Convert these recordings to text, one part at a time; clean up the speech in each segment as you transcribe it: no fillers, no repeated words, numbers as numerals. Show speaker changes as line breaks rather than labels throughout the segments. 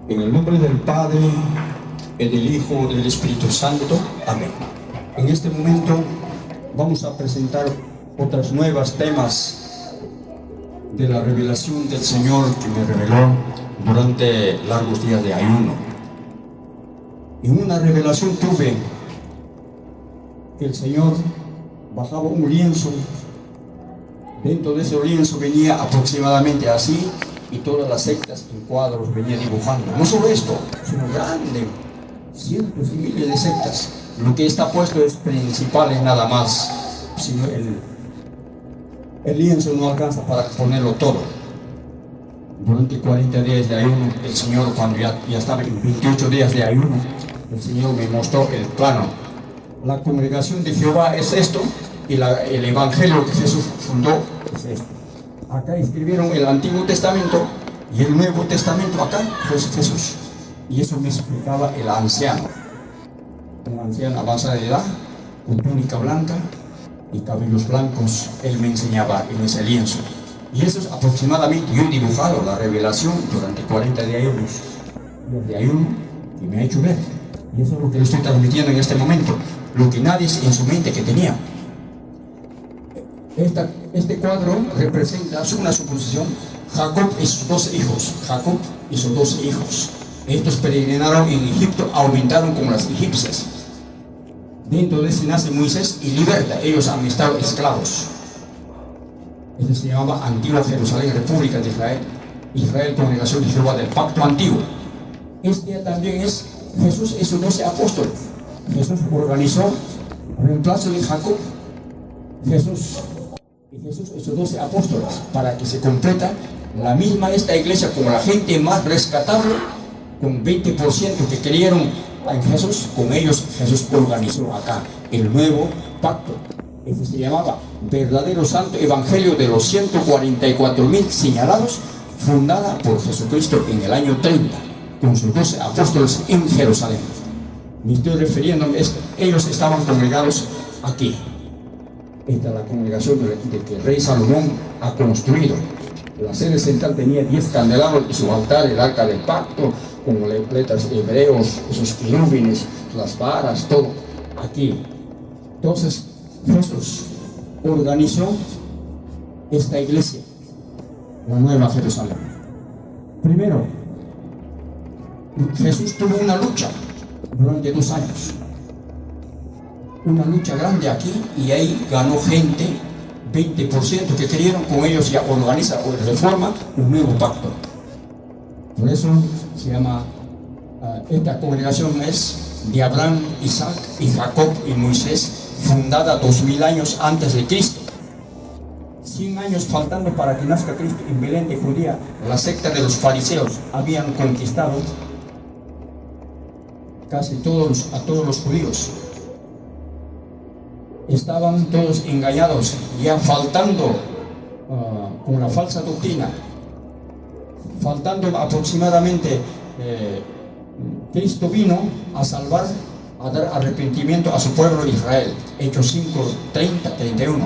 En el nombre del Padre, y del Hijo y del Espíritu Santo. Amén. En este momento vamos a presentar otros nuevos temas de la revelación del Señor que me reveló durante largos días de ayuno. En una revelación tuve que el Señor bajaba un lienzo. Dentro de ese lienzo venía aproximadamente así, y todas las sectas en cuadros venía dibujando. No solo esto, sino grande, cientos y miles de sectas. Lo que está puesto es principal, nada más, sino el lienzo no alcanza para ponerlo todo. Durante 40 días de ayuno, el Señor, cuando ya estaba en 28 días de ayuno, el Señor me mostró el plano. La congregación de Jehová es esto, y el Evangelio que Jesús fundó es esto. Acá escribieron el Antiguo Testamento y el Nuevo Testamento, acá fue Jesús. Y eso me explicaba el anciano. Un anciano avanzada de edad, con túnica blanca y cabellos blancos, él me enseñaba en ese lienzo. Y eso es aproximadamente, yo he dibujado la revelación durante 40 días de ayuno que me ha hecho ver. Y eso es lo que le estoy transmitiendo en este momento, lo que nadie en su mente que tenía. Este cuadro representa una suposición. Jacob y sus 12 hijos. Jacob y sus 12 hijos. Estos peregrinaron en Egipto, aumentaron como las egipcias. Dentro de ese nace Moisés y liberta. Ellos han estado esclavos. Este se llamaba Antigua Jerusalén, República de Israel. Israel, congregación de Jehová del Pacto Antiguo. Este también es Jesús y sus 12 apóstoles. Jesús organizó reemplazo de Jacob. Jesús y sus 12 apóstoles, para que se completa la misma esta iglesia, como la gente más rescatable, con 20% que creyeron en Jesús. Con ellos Jesús organizó acá el nuevo pacto. Este se llamaba verdadero santo evangelio de los 144.000 señalados, fundada por Jesucristo en el año 30, con sus 12 apóstoles en Jerusalén. Me estoy refiriendo a esto. Ellos estaban congregados aquí. Esta es la congregación de que el rey Salomón ha construido. La sede central tenía 10 candelabros y su altar, el arca del pacto, con los letras hebreos, esos querubines, las varas, todo aquí. Entonces Jesús organizó esta iglesia, la Nueva Jerusalén. Primero, Jesús tuvo una lucha durante 2 años. Una lucha grande aquí, y ahí ganó gente, 20% que creyeron. Con ellos ya organiza o reforma un nuevo pacto. Por eso se llama, esta congregación es de Abraham, Isaac y Jacob y Moisés, fundada 2000 años antes de Cristo. 100 años faltando para que nazca Cristo en Belén de Judea. La secta de los fariseos habían conquistado casi a todos los judíos. Estaban todos engañados, ya faltando con la falsa doctrina, faltando aproximadamente. Cristo vino a salvar, a dar arrepentimiento a su pueblo Israel. Hechos 5, 30, 31.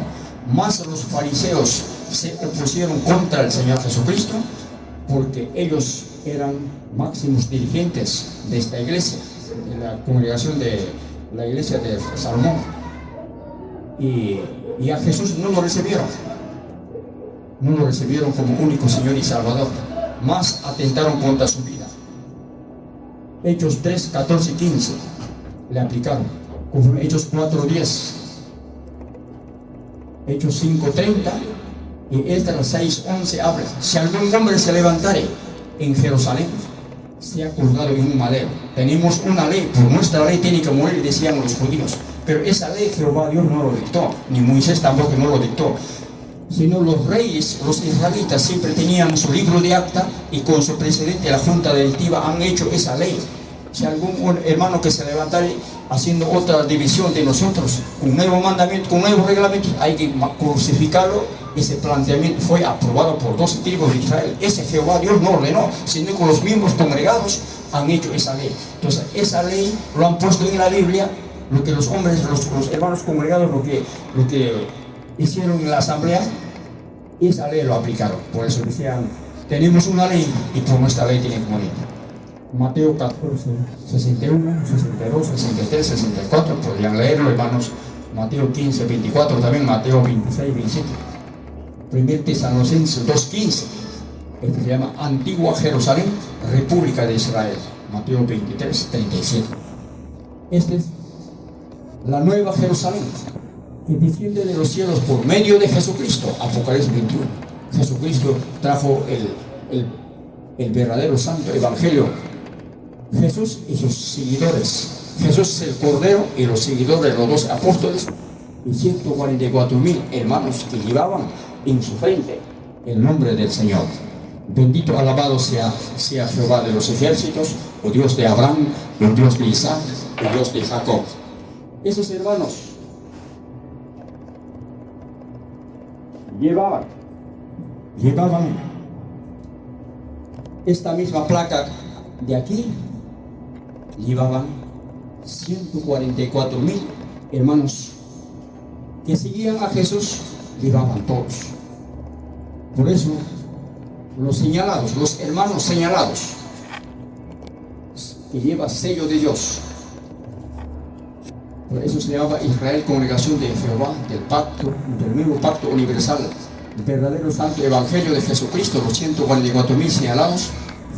Más los fariseos se opusieron contra el Señor Jesucristo, porque ellos eran máximos dirigentes de esta iglesia, de la congregación de la iglesia de Salomón. Y a Jesús no lo recibieron como único Señor y Salvador, más atentaron contra su vida. Hechos 3, 14 y 15 le aplicaron, conforme Hechos 4, 10, Hechos 5, 30 y Esdras 6, 11 habla: si algún hombre se levantare en Jerusalén, sea colgado en un madero. Tenemos una ley, por nuestra ley tiene que morir, decían los judíos. Pero esa ley Jehová Dios no lo dictó, ni Moisés tampoco no lo dictó, sino los reyes, los israelitas siempre tenían su libro de acta, y con su presidente, la junta directiva, han hecho esa ley. Si algún hermano que se levantare haciendo otra división de nosotros, un nuevo mandamiento, con nuevos reglamentos, hay que crucificarlo. Ese planteamiento fue aprobado por 12 tribus de Israel. Ese Jehová Dios no ordenó, sino que los mismos congregados han hecho esa ley. Entonces esa ley lo han puesto en la Biblia. Lo que los hombres, los hermanos congregados, lo que hicieron en la asamblea, esa ley lo aplicaron. Por eso decían, tenemos una ley y por nuestra ley tienen que morir. Mateo 14, 61, 62, 63, 64, podrían leerlo, hermanos. Mateo 15, 24, también Mateo 26, 27. 1 Tesalonicenses 2:15. Este se llama Antigua Jerusalén, República de Israel. Mateo 23, 37. Esta es la nueva Jerusalén que desciende de los cielos por medio de Jesucristo. Apocalipsis 21. Jesucristo trajo el verdadero santo evangelio. Jesús y sus seguidores. Jesús es el Cordero y los seguidores, los 12 apóstoles y 144,000 hermanos que llevaban en su frente el nombre del Señor. Bendito, alabado sea Jehová de los ejércitos, o Dios de Abraham, el Dios de Isaac, el Dios de Jacob. Esos hermanos llevaban esta misma placa de aquí, llevaban 144,000 hermanos que seguían a Jesús, llevaban todos. Por eso los señalados, los hermanos señalados, que lleva sello de Dios, por eso se llamaba Israel, congregación de Jehová, del nuevo pacto universal, el verdadero santo evangelio de Jesucristo, los 144,000 señalados,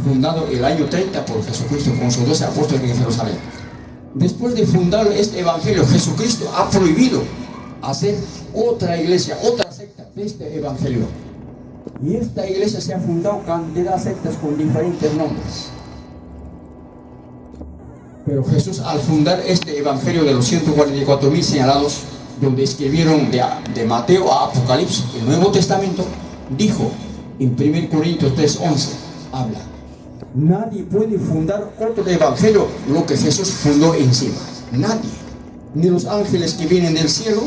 fundado el año 30 por Jesucristo con sus 12 apóstoles en Jerusalén. Después de fundar este evangelio, Jesucristo ha prohibido hacer otra iglesia, otra secta de este evangelio. Y esta iglesia se ha fundado cantidad de sectas con diferentes nombres. Pero Jesús, al fundar este evangelio de los 144,000 señalados, donde escribieron de Mateo a Apocalipsis, el Nuevo Testamento, dijo en 1 Corintios 3:11, habla: nadie puede fundar otro evangelio lo que Jesús fundó encima. Nadie. Ni los ángeles que vienen del cielo,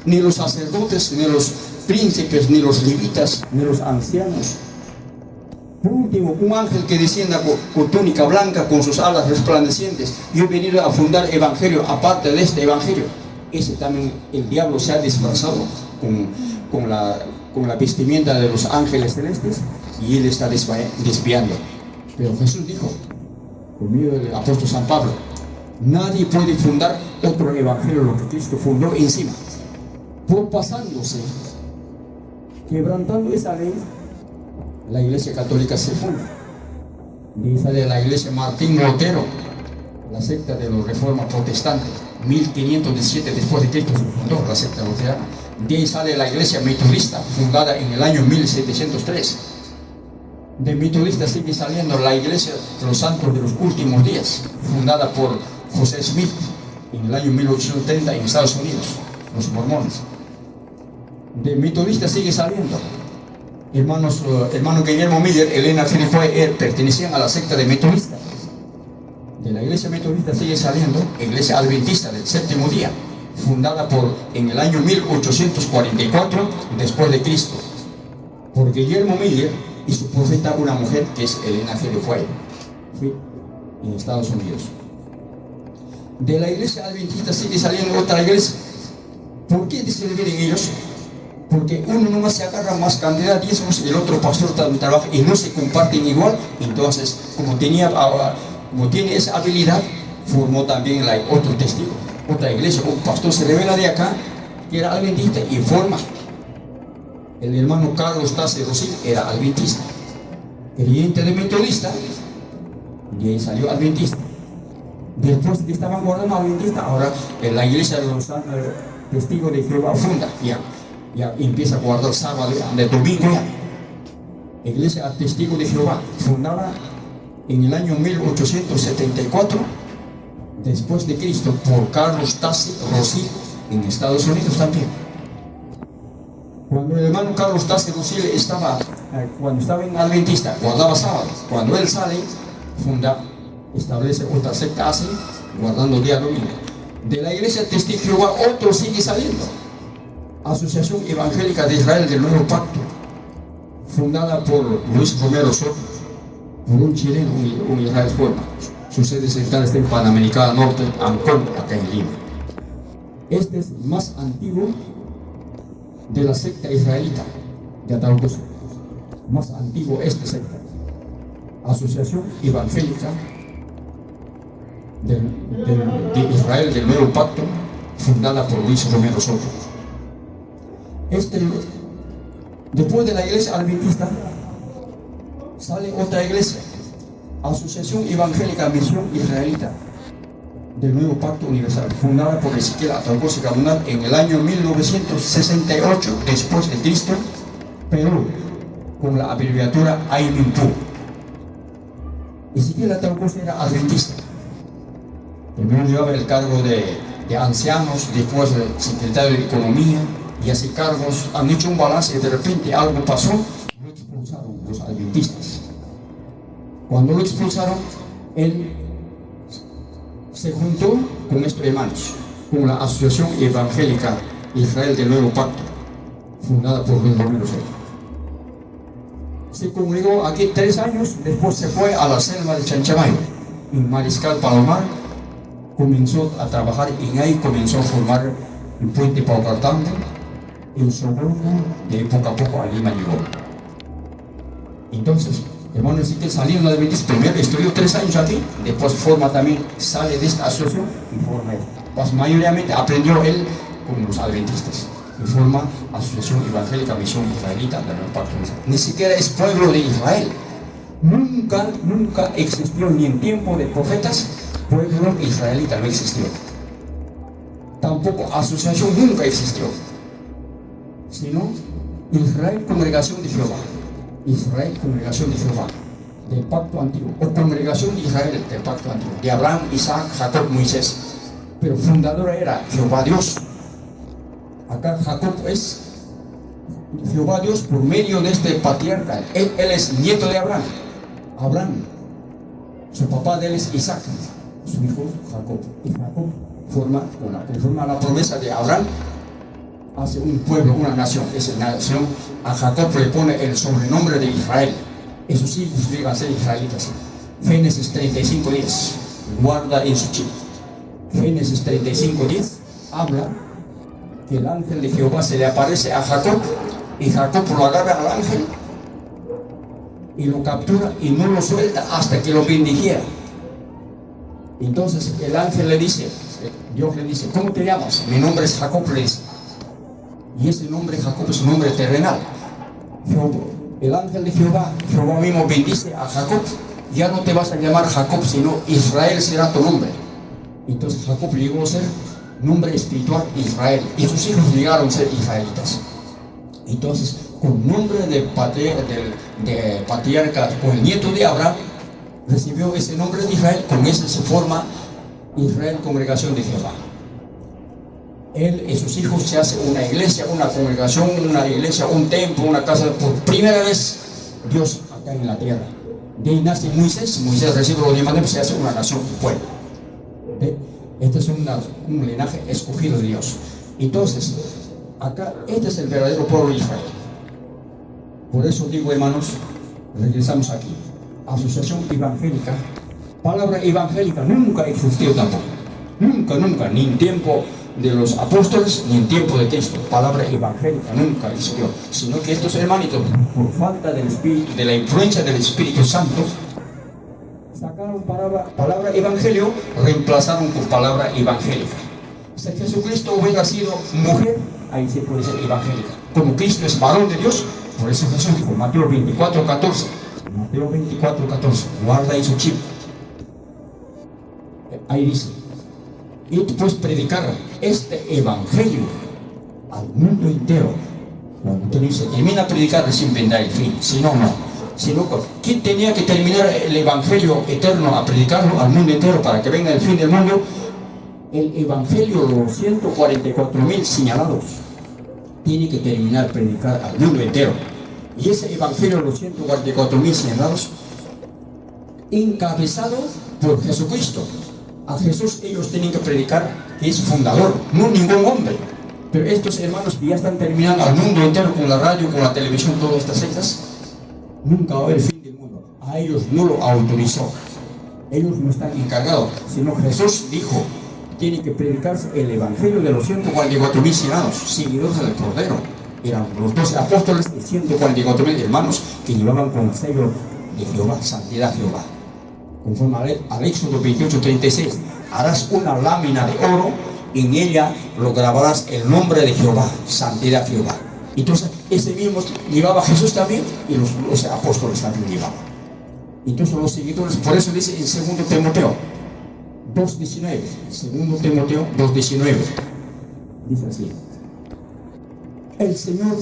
ni los sacerdotes, ni los príncipes, ni los levitas, ni los ancianos. Por último, un ángel que descienda con túnica blanca, con sus alas resplandecientes. Yo he venido a fundar evangelio aparte de este evangelio. Ese también, el diablo se ha disfrazado con la vestimenta de los ángeles celestes y él está desviando. Pero Jesús dijo, por medio del apóstol San Pablo, nadie puede fundar otro evangelio lo que Cristo fundó encima. Propasándose, quebrantando esa ley, la Iglesia Católica se funda. De la Iglesia Martín Lutero, la secta de los reformas protestantes, 1517 después de Cristo se fundó la secta luterana. De ahí sale la Iglesia Metodista, fundada en el año 1703. De Metodista sigue saliendo la Iglesia de los Santos de los Últimos Días, fundada por José Smith en el año 1830 en Estados Unidos, los mormones. De Metodista sigue saliendo hermano Guillermo Miller, Elena Filipoe, pertenecían a la secta de Metodista. De la Iglesia Metodista sigue saliendo Iglesia Adventista del Séptimo Día, fundada en el año 1844 después de Cristo, por Guillermo Miller y su profeta, una mujer que es Elena Filipoe, en Estados Unidos. De la Iglesia Adventista sigue saliendo otra iglesia. ¿Por qué se dividen ellos? Porque uno nomás se agarra más cantidad de diezmos y el otro pastor también trabaja y no se comparten igual. Entonces, como tiene esa habilidad, formó también otro testigo, otra iglesia. Un pastor se revela de acá, que era adventista, y forma. El hermano Carlos Tassi Rosil era adventista, creyente de metodista, y ahí salió adventista. Después que estaban guardando adventista, ahora en la iglesia de los testigos de Jehová funda, ya empieza a guardar sábado, de domingo ya. Iglesia Testigo de Jehová, fundada en el año 1874 después de Cristo por Carlos Tassi Rosil en Estados Unidos también. Cuando el hermano Carlos Tassi Rosil cuando estaba en Adventista, guardaba sábado. Cuando él sale, establece otra secta así, guardando día domingo. De la Iglesia Testigo de Jehová, otro sigue saliendo. Asociación Evangélica de Israel del Nuevo Pacto, fundada por Luis Romero Soto, por un chileno, un Israel Forma. Su sede central está en Panamericana Norte, Ancón, acá en Lima. Este es el más antiguo de la secta israelita de Atahualpa. Más antiguo esta secta. Asociación Evangélica de Israel del Nuevo Pacto, fundada por Luis Romero Soto. Después de la iglesia adventista sale otra iglesia, Asociación Evangélica Misión Israelita del Nuevo Pacto Universal, fundada por Ezequiel Atalcosi Gamunal en el año 1968 después de Cristo, Perú, con la abreviatura AIMIMPU. Ezequiel Atalcosi era adventista. Primero llevaba el cargo de ancianos, después de secretario de Economía, y así cargos. Han hecho un balance y de repente algo pasó, lo expulsaron los adventistas. Cuando lo expulsaron, él se juntó con estos hermanos, con la Asociación Evangélica Israel del Nuevo Pacto, fundada por Luis Romero Soto. Se congregó aquí 3 años, después se fue a la selva de Chanchamayo, en Mariscal Palomar, comenzó a trabajar y ahí comenzó a formar el puente Paucartambo, el soborno de poco a poco a Lima llegó. Entonces, hermano Ezequiel salió de Adventista, primero estudió 3 años aquí, después forma también, sale de esta asociación y forma, pues mayoritariamente aprendió él con los adventistas y forma Asociación Evangélica Misión Israelita del Nuevo Pacto. Ni siquiera es pueblo de Israel, nunca existió ni en tiempo de profetas, pueblo israelita no existió, tampoco asociación nunca existió, sino Israel Congregación de Jehová. Israel, congregación de Jehová, del pacto antiguo, o congregación de Israel del pacto antiguo, de Abraham, Isaac, Jacob, Moisés, pero fundadora era Jehová Dios. Acá Jacob es Jehová Dios por medio de este patriarca. Él es nieto de Abraham, su papá de él es Isaac, su hijo Jacob, y Jacob forma la promesa de Abraham. Hace un pueblo, una nación. Esa nación a Jacob le pone el sobrenombre de Israel. Esos hijos llegan a ser israelitas. Génesis 35:10, guarda en su chip. Génesis 35:10 habla que el ángel de Jehová se le aparece a Jacob y Jacob lo agarra al ángel y lo captura y no lo suelta hasta que lo bendijera. Entonces el ángel le dice, Dios le dice, ¿cómo te llamas? Mi nombre es Jacob, le dice. Y ese nombre Jacob es un nombre terrenal. El ángel de Jehová mismo bendice a Jacob. Ya no te vas a llamar Jacob, sino Israel será tu nombre. Entonces Jacob llegó a ser nombre espiritual Israel, y sus hijos llegaron a ser israelitas. Entonces, con nombre de patriarca, con el nieto de Abraham, recibió ese nombre de Israel. Con ese se forma Israel Congregación de Jehová. Él y sus hijos se hace una iglesia, una congregación, una iglesia, un templo, una casa. Por primera vez Dios acá en la tierra. De ahí nace Moisés recibe los 10 mandamientos, se hace una nación, un pueblo. Este es un linaje escogido de Dios. Entonces, acá este es el verdadero pueblo de Israel. Por eso digo, hermanos, regresamos aquí. Asociación Evangélica. Palabra evangélica nunca existió tampoco. Nunca, ni en tiempo de los apóstoles ni en tiempo de Cristo. Palabra evangélica nunca existió, sino que estos hermanitos, por falta del Espíritu, de la influencia del Espíritu Santo, sacaron palabra evangelio, reemplazaron por palabra evangélica. Si Jesucristo hubiera sido mujer, ahí se puede ser evangélica. Como Cristo es varón de Dios, por eso Jesús dijo, Mateo 24:14, guarda ahí su chip. Ahí dice, y tú puedes predicar este evangelio al mundo entero. Cuando tú dices, termina a predicar, recién vendrá el fin. Si no, ¿quién tenía que terminar el evangelio eterno a predicarlo al mundo entero para que venga el fin del mundo? El evangelio, los 144.000 señalados, tiene que terminar a predicar al mundo entero. Y ese evangelio, los 144.000 señalados, encabezado por Jesucristo. A Jesús ellos tienen que predicar, que es fundador, no ningún hombre. Pero estos hermanos que ya están terminando al mundo entero con la radio, con la televisión, todas estas sectas, nunca va a haber fin del mundo. A ellos no lo autorizó. Ellos no están encargados, sino Jesús dijo, tiene que predicarse el evangelio de los 144.000 señalados, seguidores del Cordero. Eran los 12 apóstoles y 144.000 hermanos que llevaban con el sello de Jehová, santidad Jehová. conforme al Éxodo 28:36, harás una lámina de oro, en ella lo grabarás el nombre de Jehová, santidad Jehová. Entonces, ese mismo llevaba Jesús también, y los apóstoles también llevaban. Entonces, los seguidores, por eso dice en 2 Timoteo 2:19, 2 Timoteo 2:19, dice así: el Señor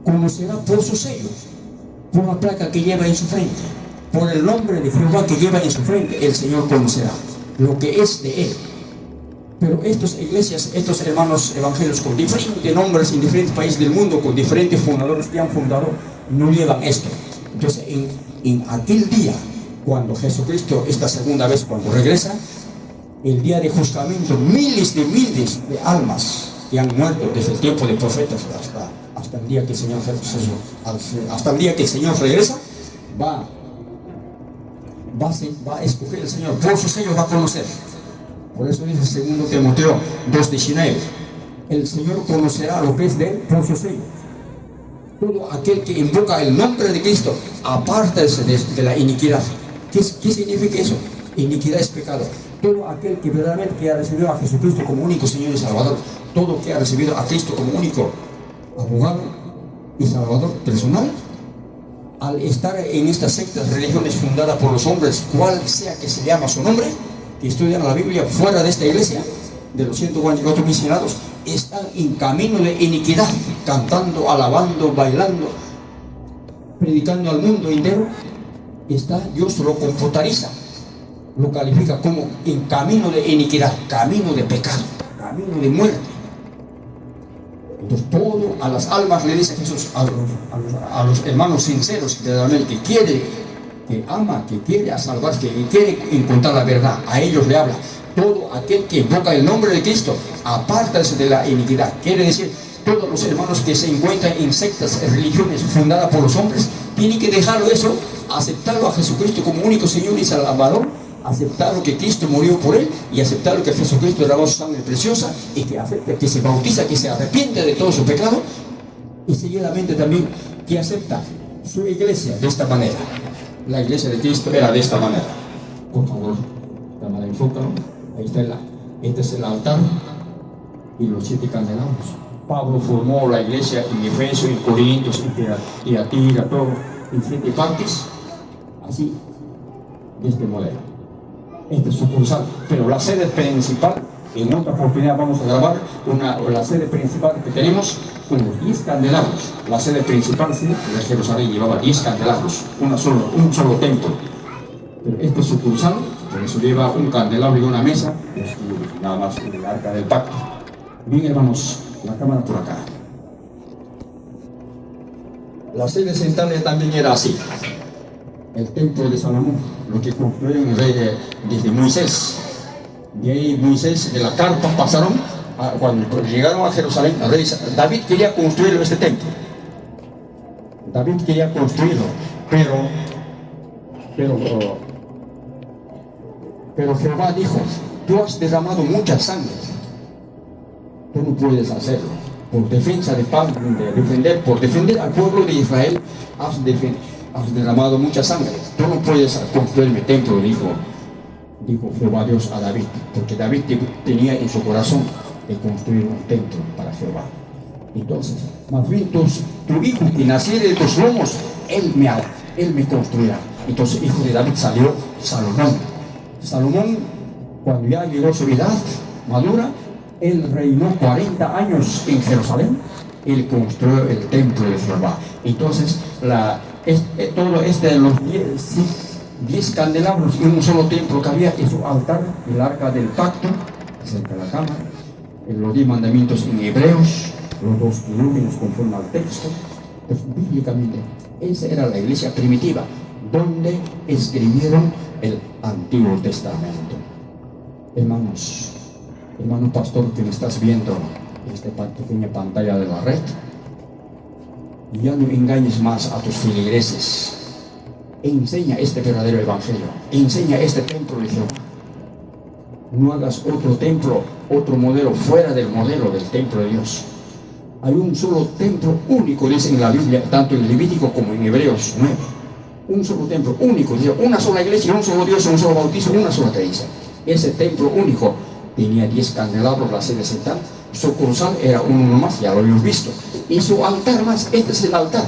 conocerá por sus sellos, por la placa que lleva en su frente, por el nombre de Jehová que lleva en su frente, el Señor conocerá lo que es de él. Pero estas iglesias, estos hermanos evangélicos con diferentes nombres en diferentes países del mundo, con diferentes fundadores que han fundado, no llevan esto. Entonces, en aquel día, cuando Jesucristo, esta segunda vez, cuando regresa, el día de juzgamiento, miles de almas que han muerto desde el tiempo de profetas hasta el día que el Señor hasta el día que el Señor regresa, va a escoger el Señor, por sus sellos va a conocer. Por eso dice 2 Timoteo 2:19, el Señor conocerá lo que es de él por sus sellos. Todo aquel que invoca el nombre de Cristo, apártese de la iniquidad. ¿Qué significa eso? Iniquidad es pecado. Todo aquel que verdaderamente ha recibido a Jesucristo como único Señor y Salvador, todo que ha recibido a Cristo como único abogado y Salvador personal, al estar en estas sectas, religiones fundadas por los hombres, cual sea que se llama su nombre, que estudian la Biblia fuera de esta iglesia, de los 144 misionados, están en camino de iniquidad, cantando, alabando, bailando, predicando al mundo entero. Dios lo computariza, lo califica como en camino de iniquidad, camino de pecado, camino de muerte. Entonces, todo a las almas le dice Jesús, a los hermanos sinceros, que quiere, que ama, que quiere salvarse, que quiere encontrar la verdad, a ellos le habla. Todo aquel que invoca el nombre de Cristo, apártase de la iniquidad. Quiere decir, todos los hermanos que se encuentran en sectas, religiones fundadas por los hombres, tienen que dejarlo eso, aceptarlo a Jesucristo como único Señor y Salvador, aceptar lo que Cristo murió por él y aceptar lo que Jesucristo derramó su sangre preciosa, y que acepta, que se bautiza, que se arrepiente de todo su pecado, y seguidamente también que acepta su iglesia de esta manera. La iglesia de Cristo era de esta manera. Por favor, cámara, enfócalo. Ahí está este es el altar y los 7 candelabros. Pablo formó la iglesia en Efeso, en Corintios, en Tiatira, todo en 7 partes, así, de este modelo. Este es sucursal, pero la sede principal, en otra oportunidad vamos a grabar la sede principal que tenemos con los 10 candelabros. La sede principal, sí, de Jerusalén llevaba 10 candelabros, un solo templo. Pero este sucursal, por eso lleva un candelabro y una mesa, y nada más el arca del pacto. Bien, hermanos, la cámara por acá. La sede central también era así. El templo de Salomón, lo que construyeron el rey desde Moisés. De ahí Moisés, de la carpa pasaron, cuando llegaron a Jerusalén, el rey David quería construir este templo. David quería construirlo, pero Jehová dijo, tú has derramado mucha sangre, tú no puedes hacerlo. Por defensa por defender al pueblo de Israel, has derramado mucha sangre, tú no puedes construirme templo, dijo Jehová Dios a David, porque David tenía en su corazón de construir un templo para Jehová. Entonces, más bien tu hijo que naciere de tus lomos, él me construirá. Entonces, hijo de David salió Salomón, cuando ya llegó a su edad madura, él reinó 40 años en Jerusalén. Él construyó el templo de Jehová. Entonces, todo de los 10 candelabros y un solo templo que había en su altar, el arca del pacto, cerca de la cámara, los 10 mandamientos en hebreos, los 2 querubines conforme al texto. Pues, bíblicamente, esa era la iglesia primitiva, donde escribieron el Antiguo Testamento. Hermano pastor que me estás viendo en esta pequeña pantalla de la red, ya no engañes más a tus feligreses. Enseña este verdadero evangelio, enseña este templo de Jehová. No hagas otro templo, otro modelo fuera del modelo del templo de Dios. Hay un solo templo único, dice en la Biblia, tanto en Levítico como en Hebreos 9. un solo templo, único, una sola iglesia, un solo Dios, un solo bautismo, una sola creencia. Ese templo único tenía 10 candelabros, la sede central, su cruzal era uno más, ya lo habíamos visto, y su altar más, este es el altar,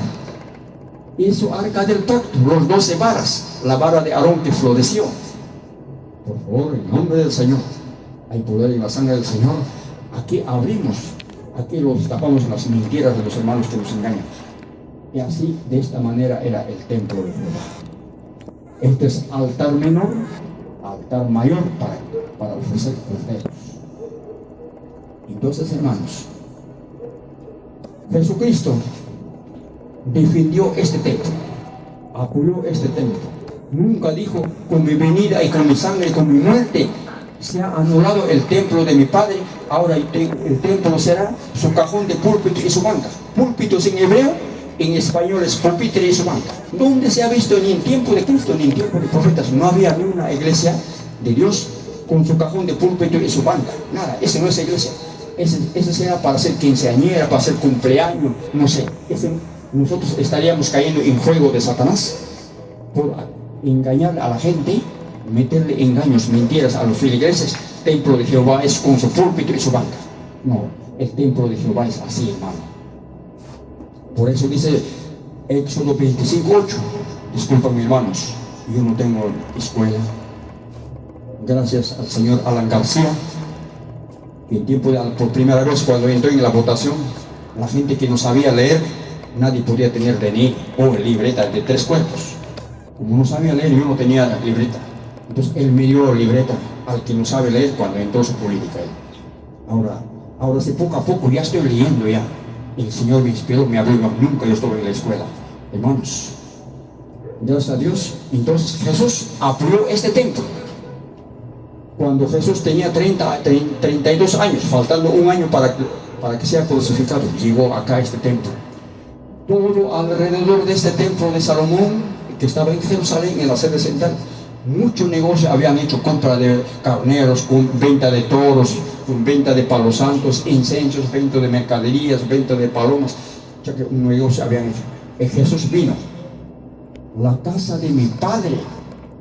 y su arca del pacto, los 12 varas, la vara de Aarón que floreció. Por favor, en nombre del Señor, hay poder en la sangre del Señor. Aquí abrimos, aquí los tapamos en las mentiras de los hermanos que nos engañan. Y así, de esta manera era el templo de Jehová. Este es altar menor, altar mayor para ofrecer corderos. Entonces, hermanos, Jesucristo defendió este templo, apoyó este templo. Nunca dijo, con mi venida y con mi sangre y con mi muerte se ha anulado el templo de mi Padre, ahora el templo será su cajón de púlpito y su banca. Púlpitos en hebreo, en español es pupitre y su banca. ¿Dónde se ha visto ni en tiempo de Cristo ni en tiempo de profetas? No había ni una iglesia de Dios con su cajón de púlpito y su banca. Nada, ese no es iglesia. Ese será para hacer quinceañera, para hacer cumpleaños, no sé. Nosotros estaríamos cayendo en juego de Satanás por engañar a la gente, meterle engaños, mentiras a los feligreses. Templo de Jehová es con su púlpito y su banca. No, el templo de Jehová es así, hermano. Por eso dice Éxodo 25:8. Disculpen, hermanos, yo no tengo escuela. Gracias al señor Alan García, que en tiempo por primera vez cuando entró en la votación, la gente que no sabía leer, nadie podía tener DNI o libreta de 3 cuerpos. Como no sabía leer, yo no tenía libreta. Entonces él me dio libreta al que no sabe leer cuando entró su política. Ahora sí, poco a poco ya estoy leyendo ya. El Señor me inspiró, me abrió. Nunca yo estuve en la escuela. Hermanos, gracias a Dios. Entonces Jesús apoyó este templo. Cuando Jesús tenía 32 años, faltando un año para que sea crucificado, llegó acá a este templo. Todo alrededor de este templo de Salomón, que estaba en Jerusalén, en la sede central, mucho negocio habían hecho, compra de carneros, con venta de toros, con venta de palos santos, incensios, venta de mercaderías, venta de palomas, ya que un negocio habían hecho. Jesús vino. La casa de mi Padre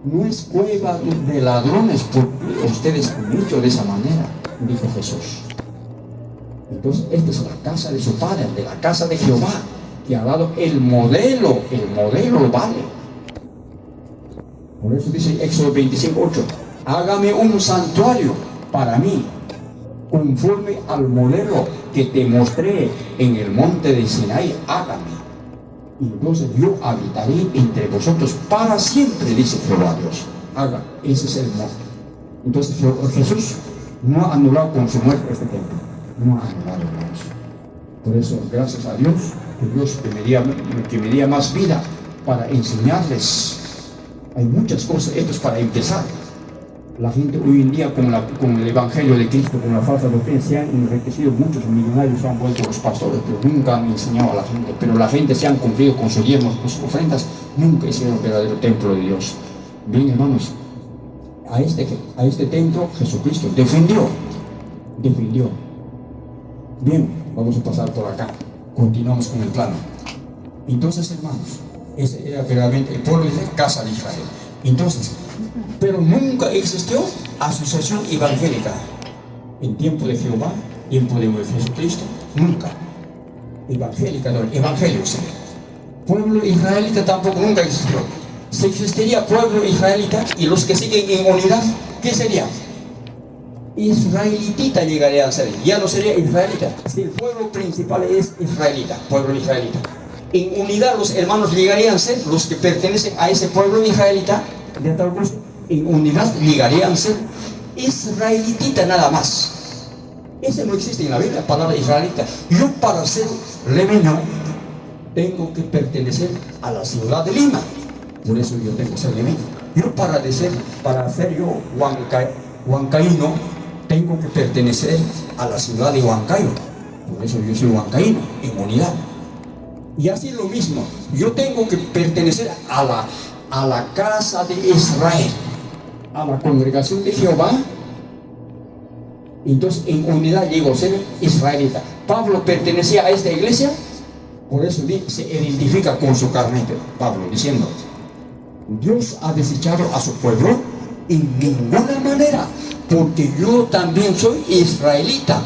no es cueva de ladrones, porque ustedes han hecho de esa manera, dijo Jesús. Entonces, esta es la casa de su Padre, de la casa de Jehová, que ha dado el modelo vale. Por eso dice Éxodo 25:8, hágame un santuario para mí, conforme al modelo que te mostré en el monte de Sinaí, hágame. Entonces yo habitaré entre vosotros para siempre, dice Jehová Dios. Haga, ese es el modelo. Entonces Jesús no ha anulado con su muerte este templo, no ha anulado, hermanos. Por eso, gracias a Dios, que me diera más vida para enseñarles. Hay muchas cosas, esto es para empezar. La gente hoy en día con el Evangelio de Cristo, con la falsa doctrina, se han enriquecido, muchos millonarios se han vuelto los pastores, pero nunca han enseñado a la gente. Pero la gente se han cumplido con sus diezmos, con sus ofrendas, nunca hicieron el verdadero templo de Dios. Bien, hermanos, a este templo Jesucristo defendió. Bien, vamos a pasar por acá. Continuamos con el plano. Entonces, hermanos, ese era verdaderamente el pueblo de la casa de Israel. Entonces, pero nunca existió asociación evangélica en tiempo de Jehová, tiempo de Jesucristo, nunca. Evangélica, no, evangelio, sí. Pueblo israelita tampoco nunca existió. Si existiría pueblo israelita y los que siguen en unidad, ¿qué sería? Israelitita llegaría a ser, ya no sería israelita. Si el pueblo principal es israelita, pueblo israelita, en unidad los hermanos llegarían a ser los que pertenecen a ese pueblo israelita, de tal gusto, en unidad llegarían a ser israelitita nada más. Ese no existe en la Biblia, palabra israelita. Yo para ser lemeño tengo que pertenecer a la ciudad de Lima, por eso yo tengo que ser lemeño. Yo para ser yo huancaíno, tengo que pertenecer a la ciudad de Huancayo, por eso yo soy huancaíno, en unidad. Y así lo mismo, yo tengo que pertenecer a la casa de Israel, a la congregación de Jehová. Entonces en unidad llego a ser israelita. Pablo pertenecía a esta iglesia, por eso se identifica con su carne, Pablo, diciendo, Dios ha desechado a su pueblo en ninguna manera, porque yo también soy israelita,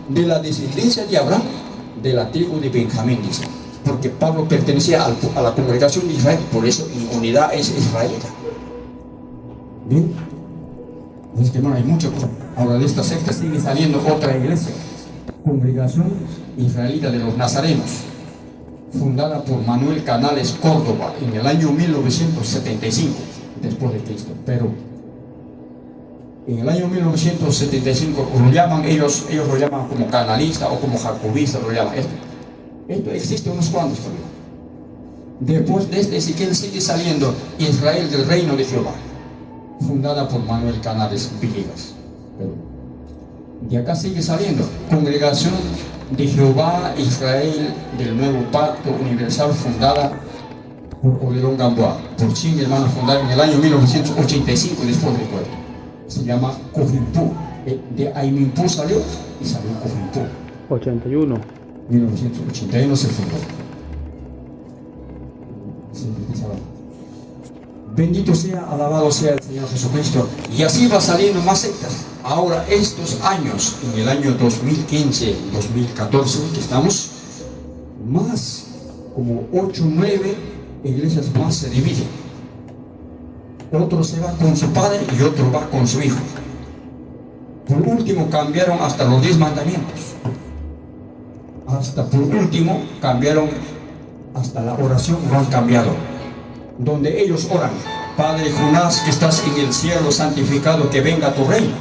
de la descendencia de Abraham, de la tribu de Benjamín, dice. Porque Pablo pertenecía a la congregación de Israel, por eso en unidad es israelita. Bien, es que no hay mucho. Ahora de esta secta sigue saliendo otra iglesia, congregación israelita de los nazarenos, fundada por Manuel Canales Córdoba en el año 1975 después de Cristo. Pero en el año 1975 lo llaman ellos lo llaman como canalista o como jacobista, lo llaman esto existe unos cuantos todavía. Después de este Ezequiel sigue saliendo Israel del Reino de Jehová, fundada por Manuel Canales Villegas. Pero de acá sigue saliendo Congregación de Jehová Israel del Nuevo Pacto Universal, fundada por Olerón Gamboa, por 100 hermanos, fundada en el año 1985 después del pueblo. Se llama Cojimpú. De Aimimpú salió y salió Cojimpú. 1981 se fundó. Bendito sea, alabado sea el Señor Jesucristo. Y así va saliendo más sectas. Ahora estos años, en el año 2015, 2014, que estamos, más como 8 o 9 iglesias más se dividen. Otro se va con su padre y otro va con su hijo. Por último cambiaron hasta los 10 mandamientos. Hasta por último cambiaron hasta la oración, lo han cambiado. Donde ellos oran: Padre Jonás que estás en el cielo, santificado que venga tu reino,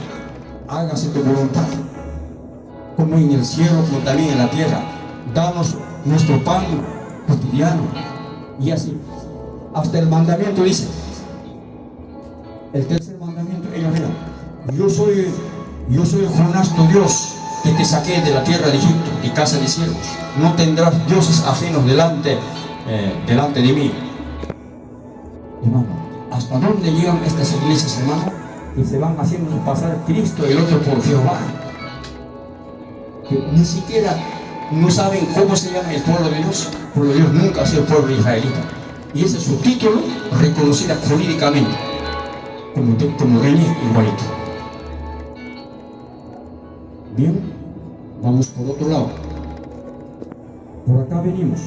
hágase tu voluntad, como en el cielo como también en la tierra. Danos nuestro pan cotidiano. Y así hasta el mandamiento dice, el tercer mandamiento, ellos dirán: yo soy Jonás tu Dios, que te saqué de la tierra de Egipto, de casa de siervos. No tendrás dioses ajenos delante de mí. Hermano, ¿hasta dónde llegan estas iglesias, hermano? Que se van haciendo pasar Cristo y el otro por Jehová. Que ni siquiera no saben cómo se llama el pueblo de Dios. El pueblo de Dios nunca ha sido pueblo israelita. Y ese es su título, reconocida jurídicamente como reino igualito. Bien, vamos por otro lado. Por acá venimos.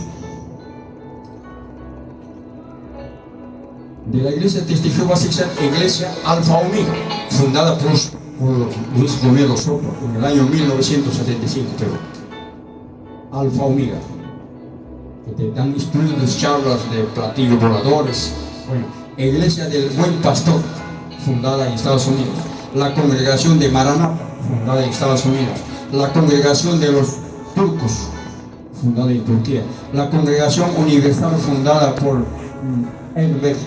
De la iglesia de Testigo Básica, iglesia Alfa Omega, fundada por Luis Romero Soto en el año 1975, pero Alfa Omega, que te dan estudios, charlas de platillos voladores. Bueno, iglesia del Buen Pastor, fundada en Estados Unidos. La congregación de Maranatha, fundada en Estados Unidos. La congregación de los turcos, fundada en Turquía. La congregación universal, fundada por Elbert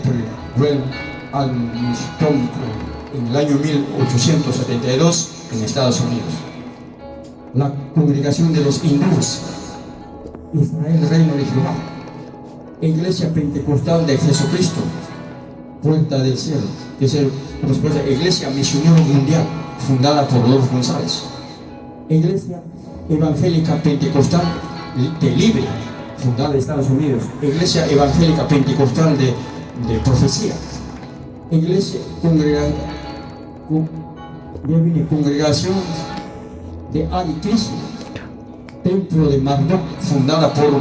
Al-Mistom en el año 1872 en Estados Unidos. La congregación de los hindúes, Israel, Reino de Jehová. Iglesia Pentecostal de Jesucristo, Puerta del Cielo, que es la Iglesia Misionera Mundial, fundada por Rodolfo González. Iglesia Evangélica Pentecostal de Libre, fundada en Estados Unidos. Iglesia Evangélica Pentecostal de Profecía. Iglesia Congregación de Hare Krishna, Templo de Marduk, fundada por